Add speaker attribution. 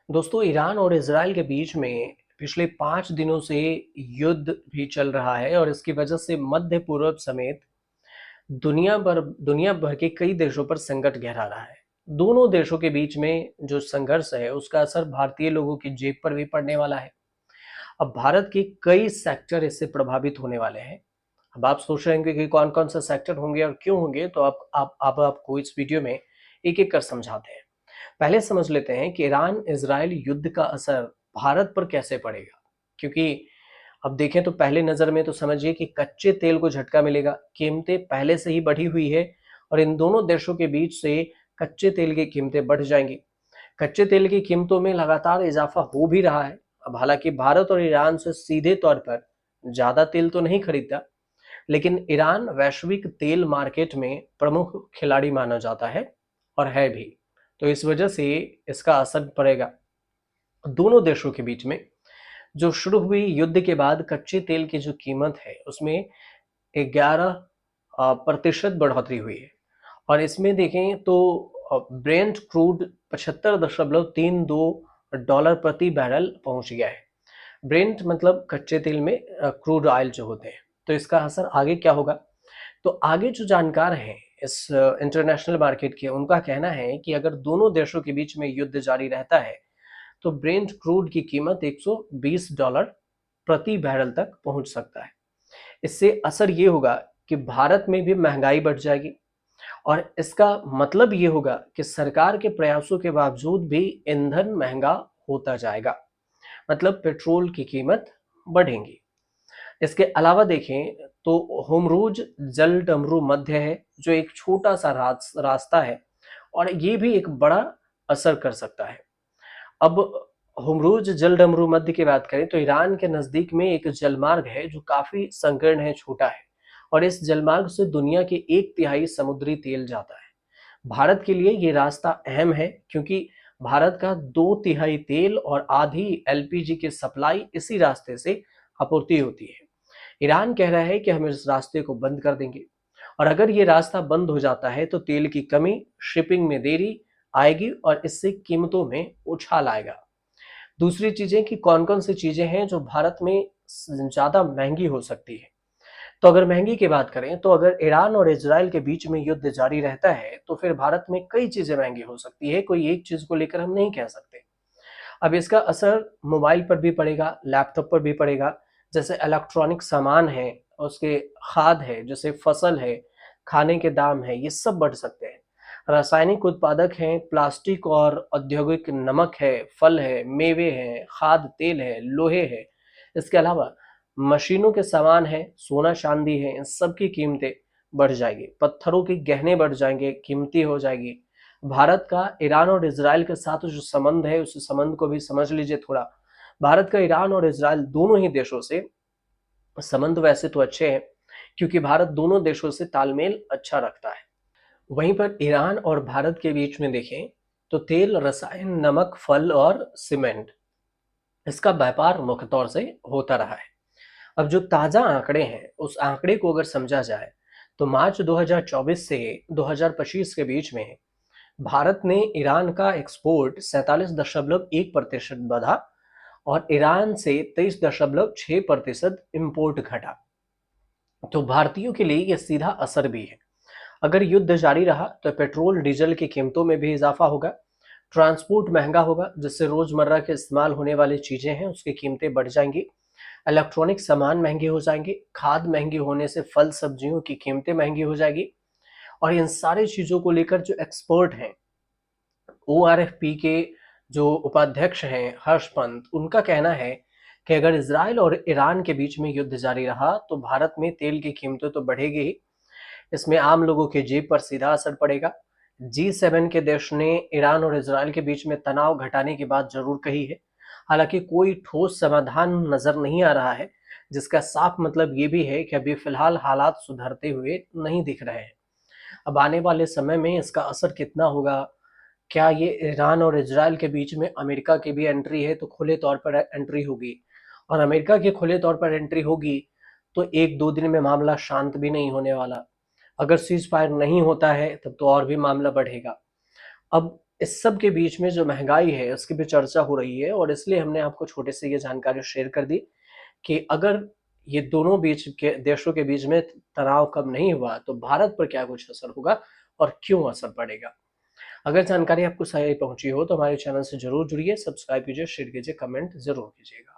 Speaker 1: दोस्तों, ईरान और इजराइल के बीच में पिछले 5 दिनों से युद्ध भी चल रहा है और इसकी वजह से मध्य पूर्व समेत दुनिया भर के कई देशों पर संकट गहरा रहा है। दोनों देशों के बीच में जो संघर्ष है, उसका असर भारतीय लोगों की जेब पर भी पड़ने वाला है। अब भारत के कई सेक्टर इससे प्रभावित होने वाले हैं। अब आप सोच रहे होंगे कि कौन-कौन से सेक्टर होंगे और क्यों होंगे, तो आप आपको इस वीडियो में एक-एक कर समझाते हैं। पहले समझ लेते हैं कि ईरान इजराइल युद्ध का असर भारत पर कैसे पड़ेगा। क्योंकि अब देखें तो पहले नजर में तो समझिए कि कच्चे तेल को झटका मिलेगा। कीमतें पहले से ही बढ़ी हुई है और इन दोनों देशों के बीच से कच्चे तेल की कीमतें बढ़ जाएंगी। कच्चे तेल की कीमतों में लगातार इजाफा हो भी रहा है। अब हालांकि भारत और ईरान से सीधे तौर पर ज्यादा तेल तो नहीं खरीदता, लेकिन ईरान वैश्विक तेल मार्केट में प्रमुख खिलाड़ी माना जाता है और है भी। तो इस वजह से इसका असर पड़ेगा दोनों देशों के बीच में। जो शुरू हुई युद्ध के बाद कच्चे तेल की जो कीमत है, उसमें 11% बढ़ोतरी हुई है। और इसमें देखें तो ब्रेंट क्रूड 75.32 डॉलर प्रति बैरल पहुंच गया है। ब्रेंट मतलब कच्चे तेल में क्रूड ऑयल जो होते हैं। तो इसका असर आगे क्या होगा? तो आगे जो जानकार हैं इस इंटरनेशनल मार्केट के, उनका कहना है कि अगर दोनों देशों के बीच में युद्ध जारी रहता है तो ब्रेंट क्रूड की कीमत 120 डॉलर प्रति बैरल तक पहुंच सकता है। इससे असर ये होगा कि भारत में भी महंगाई बढ़ जाएगी और इसका मतलब ये होगा कि सरकार के प्रयासों के बावजूद भी ईंधन महंगा होता जाएगा। मतलब पेट्रोल की कीमत बढ़ेंगी। इसके अलावा देखें तो होमरूज जल डमरू मध्य है, जो एक छोटा सा रास्ता है और ये भी एक बड़ा असर कर सकता है। अब होमरूज जल डमरू मध्य की बात करें तो ईरान के नजदीक में एक जलमार्ग है जो काफी संकीर्ण है, छोटा है। और इस जलमार्ग से दुनिया के 1/3 समुद्री तेल जाता है। भारत के लिए ये रास्ता अहम है, क्योंकि भारत का 2/3 तेल और आधी एलपीजी की सप्लाई इसी रास्ते से आपूर्ति होती है। ईरान कह रहा है कि हम इस रास्ते को बंद कर देंगे और अगर ये रास्ता बंद हो जाता है तो तेल की कमी, शिपिंग में देरी आएगी और इससे कीमतों में उछाल आएगा। दूसरी चीजें कि कौन-कौन सी चीजें हैं जो भारत में ज्यादा महंगी हो सकती है। तो अगर महंगी की बात करें तो अगर ईरान और इजराइल के बीच में युद्ध जारी रहता है तो फिर भारत में कई चीजें महंगी हो सकती है। कोई एक चीज को लेकर हम नहीं कह सकते। अब इसका असर मोबाइल पर भी पड़ेगा, लैपटॉप पर भी पड़ेगा। जैसे इलेक्ट्रॉनिक सामान है, उसके खाद है, जैसे फसल है, खाने के दाम है, ये सब बढ़ सकते हैं। रासायनिक उत्पादक हैं, प्लास्टिक और औद्योगिक नमक है, फल है, मेवे हैं, खाद तेल है, लोहे है। इसके अलावा मशीनों के सामान है, सोना चांदी है, इन सब की कीमतें बढ़ जाएगी। पत्थरों के गहने बढ़ जाएंगे, कीमती हो जाएगी। भारत का ईरान और इजराइल के साथ जो संबंध है, उस संबंध को भी समझ लीजिए थोड़ा। भारत का ईरान और इजराइल दोनों ही देशों से संबंध वैसे तो अच्छे हैं, क्योंकि भारत दोनों देशों से तालमेल अच्छा रखता है। वहीं पर ईरान और भारत के बीच में देखें तो तेल, रसायन, नमक, फल और सीमेंट, इसका व्यापार मुख्य तौर से होता रहा है। अब जो ताजा आंकड़े हैं, उस आंकड़े को अगर समझा जाए तो मार्च 2024 से 2025 के बीच में भारत ने ईरान का एक्सपोर्ट 47.1% बढ़ा और ईरान से 23.6% इंपोर्ट घटा। तो भारतीयों के लिए यह सीधा असर भी है। अगर युद्ध जारी रहा तो पेट्रोल डीजल की कीमतों में भी इजाफा होगा, ट्रांसपोर्ट महंगा होगा, जिससे रोजमर्रा के इस्तेमाल होने वाली चीजें हैं उसकी कीमतें बढ़ जाएंगी। इलेक्ट्रॉनिक सामान महंगे हो जाएंगे, खाद महंगी होने से फल सब्जियों की कीमतें महंगी हो जाएगी। और इन सारी चीजों को लेकर जो एक्सपर्ट हैं, ओआरएफपी के जो उपाध्यक्ष हैं हर्ष पंत, उनका कहना है कि अगर इजराइल और ईरान के बीच में युद्ध जारी रहा तो भारत में तेल की कीमतें तो बढ़ेगी ही, इसमें आम लोगों की जेब पर सीधा असर पड़ेगा। G7 के देश ने ईरान और इजराइल के बीच में तनाव घटाने की बात जरूर कही है। हालांकि कोई ठोस समाधान नजर नहीं आ रहा है, जिसका साफ मतलब ये भी है कि अभी फिलहाल हालात सुधरते हुए नहीं दिख रहे हैं। अब आने वाले समय में इसका असर कितना होगा, क्या ये ईरान और इजराइल के बीच में अमेरिका की भी एंट्री है तो खुले तौर पर एंट्री होगी, और अमेरिका की खुले तौर पर एंट्री होगी तो 1-2 दिन में मामला शांत भी नहीं होने वाला। अगर सीज फायर नहीं होता है तब तो और भी मामला बढ़ेगा। अब इस सब के बीच में जो महंगाई है उसकी भी चर्चा हो रही है, और इसलिए हमने आपको छोटे से ये जानकारी शेयर कर दी कि अगर ये दोनों बीच के देशों के बीच में तनाव कम नहीं हुआ तो भारत पर क्या कुछ असर होगा और क्यों असर पड़ेगा। अगर जानकारी आपको सही पहुंची हो तो हमारे चैनल से जरूर जुड़िए, सब्सक्राइब कीजिए, शेयर कीजिए, कमेंट जरूर कीजिएगा।